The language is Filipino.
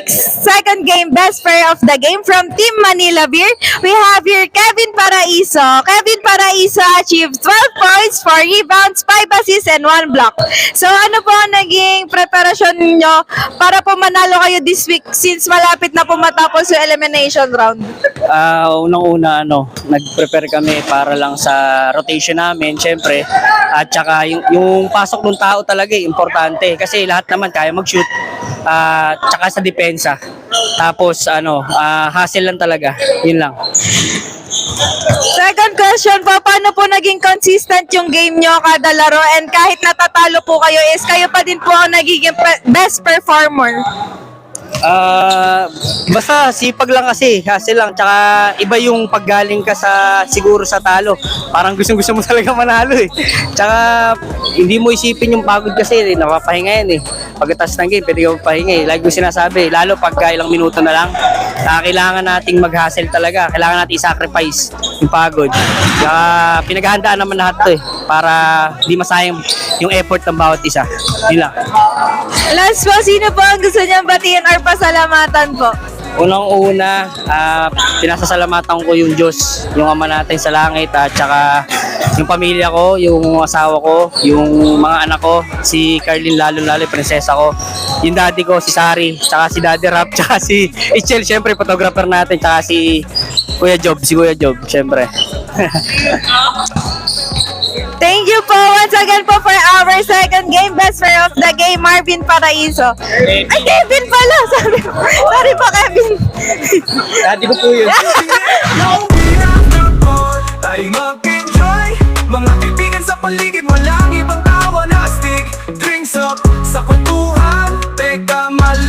second game best player of the game from Team Manila Beer. We have here Kevin Paraiso. Kevin Paraiso achieved 12 points, 4 rebounds, 5 assists, and 1 block. So ano po ang naging preparasyon niyo para po manalo kayo this week since malapit na po matapos yung elimination round? Unang-una, nag-prepare kami para lang sa rotation namin, syempre. At saka yung pasok ng tao talaga, importante. Kasi lahat naman kaya mag-shoot. Tsaka sa depensa. Tapos, hustle lang talaga. Yun lang. Second question po, paano po naging consistent yung game nyo kada laro and kahit natatalo po kayo is kayo pa din po ang nagiging best performer? Basta sipag lang kasi lang, tsaka iba yung paggaling ka siguro sa talo, parang gusto mo talaga manalo tsaka hindi mo isipin yung pagod kasi napapahinga yan pagkatapos ng game pwede ka mapahinga like ko sinasabi, lalo pagka ilang minuto na lang kailangan nating mag-hustle talaga, kailangan nating i-sacrifice yung pagod, tsaka pinaghahandaan naman lahat to para di masayang yung effort ng bawat isa. Yun lang. Last po, sino po ang gusto niyang batiin or pasalamatan po? Unang-una, pinasasalamatan ko yung Diyos, yung Ama natin sa langit, at saka yung pamilya ko, yung asawa ko, yung mga anak ko, si Carlin lalo-lalo, prinsesa ko, yung daddy ko, si Sari, tsaka si Daddy Rap, tsaka si Ichel, syempre, photographer natin, tsaka si Kuya Job, syempre. Thank you po once again po for our second game best player of the game, Marvin Paraiso. Ay, Kevin pala! Sorry po, Kevin. Daddy ko po yun. Tayo mag-enjoy, mga kaibigan sa paligid, walang ibang